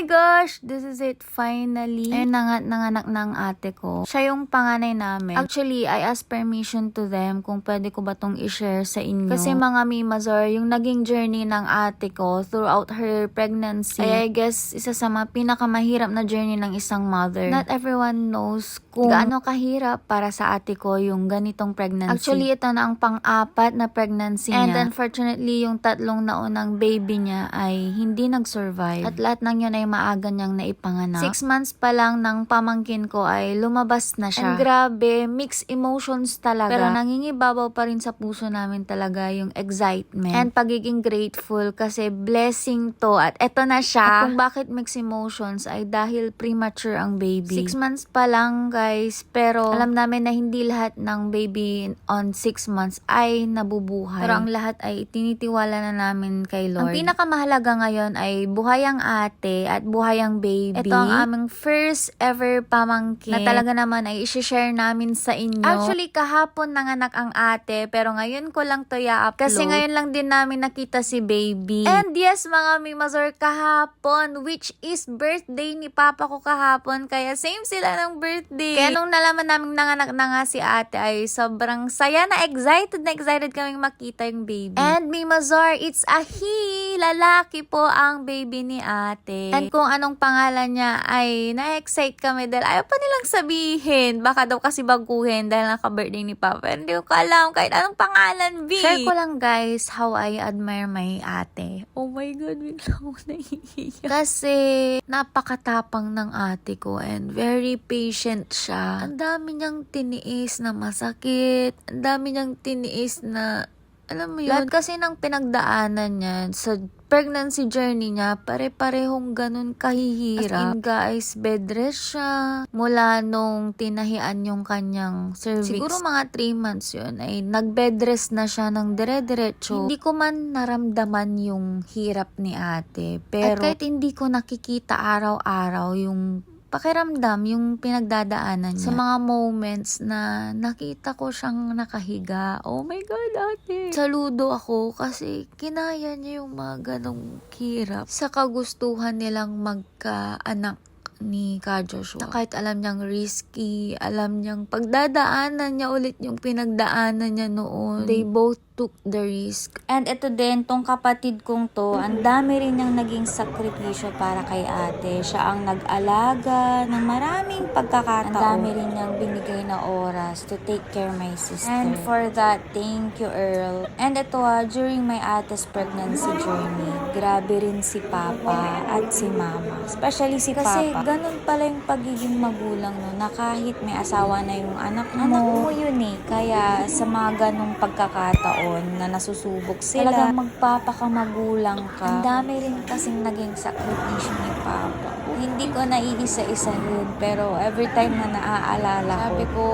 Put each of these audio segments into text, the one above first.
my gosh! This is it, finally. Ayun, nanganak ng ate ko. Siya yung panganay namin. Actually, I asked permission to them kung pwede ko ba tong i-share sa inyo. Kasi mga Mimazor, yung naging journey ng ate ko throughout her pregnancy, ay I guess, isa sa mga pinakamahirap na journey ng isang mother. Not everyone knows kung gaano kahirap para sa ate ko yung ganitong pregnancy. Actually, ito na ang pang-apat na pregnancy niya. And unfortunately, yung tatlong naunang baby niya ay hindi nag-survive. At lahat ng yun ay maaga niyang naipanganak. 6 months pa lang ng pamangkin ko ay lumabas na siya. And grabe, mixed emotions talaga. Pero nangingibabaw pa rin sa puso namin talaga yung excitement. And pagiging grateful kasi blessing to. At eto na siya. At kung bakit mixed emotions ay dahil premature ang baby. 6 months pa lang guys. Pero alam namin na hindi lahat ng baby on 6 months ay nabubuhay. Pero ang lahat ay tinitiwala na namin kay Lord. Ang pinakamahalaga ngayon ay buhay ang ate at buhay ang baby. Ito ang aming first ever pamangkin na talaga naman ay i-share namin sa inyo. Actually, kahapon nanganak ang ate pero ngayon ko lang to i-upload. Kasi ngayon lang din namin nakita si baby. And yes, mga Mimazor, kahapon, which is birthday ni papa ko kahapon. Kaya same sila ng birthday. Kaya nung nalaman namin nanganak na nga si ate ay sobrang saya na excited kaming makita yung baby. And Mimazor, it's a he! Lalaki po ang baby ni ate. And kung anong pangalan niya ay na-excite kami dahil ayaw pa nilang sabihin. Baka daw kasi baguhin dahil naka-birthday ni papa. Pero hindi ko alam kahit anong pangalan, B. Share ko lang guys how I admire my ate. Oh my God, bigla ako naiiyak. Kasi napakatapang ng ate ko and very patient siya. Ang dami niyang tiniis na masakit. Ang dami niyang tiniis na alam mo yun, lahat kasi ng pinagdaanan niya sa pregnancy journey niya, pare-parehong ganun kahihirap. As in guys, bed rest siya. Mula nung tinahian yung kanyang cervix. Siguro mga 3 months yun, ay nag-bed rest na siya ng dire-diretso. Hindi ko man naramdaman yung hirap ni ate. Pero, at kahit hindi ko nakikita araw-araw yung pakiramdam, yung pinagdadaanan niya. Sa mga moments na nakita ko siyang nakahiga. Oh my God, ate! Saludo ako kasi kinaya niya yung mga ganong hirap. Sa kagustuhan nilang magkaanak ni Ka Joshua. Na kahit alam niyang risky, alam niyang pagdadaanan niya ulit yung pinagdaanan niya noon. They both took the risk. And ito din, tong kapatid kong to, ang dami rin niyang naging sakripisyo para kay ate. Siya ang nag-alaga ng maraming pagkakataon. Ang dami rin niyang binigay na oras to take care my sister. And for that, thank you, Earl. And ito during my ate's pregnancy journey, grabe rin si Papa at si Mama. Especially si Papa. Kasi ganun pala yung pagiging magulang no, na kahit may asawa na yung anak mo yun eh. Kaya sa mga ganung pagkakataon na nasusubok sila, talagang magpapakamagulang ka. Ang dami rin kasing naging sakripisyo ni Papa. Hindi ko naiisa-isahin, pero every time na naaalala ko, sabi ko,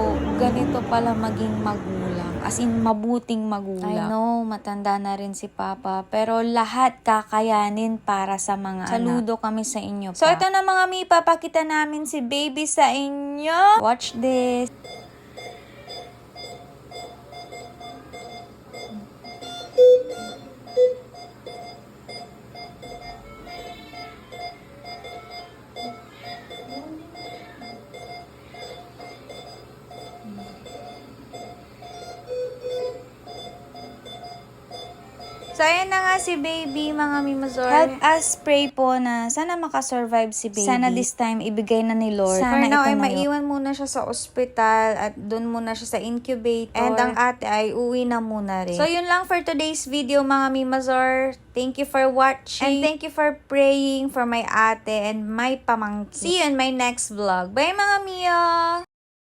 ganito pala maging magulang. As in, mabuting magulang. I know, matanda na rin si Papa, pero lahat kakayanin para sa mga saludo kami sa inyo, Pa. So, ito na mga mi, papakita namin si baby sa inyo. Watch this. So, ayan na nga si baby, mga Mimazor. Help us pray po na sana makasurvive si baby. Sana this time, ibigay na ni Lord. Sana for now, ay maiwan muna siya sa ospital at doon muna siya sa incubator. And ang ate ay uwi na muna rin. So, yun lang for today's video, mga Mimazor. Thank you for watching. And thank you for praying for my ate and my pamangkin. See you in my next vlog. Bye, mga Mia!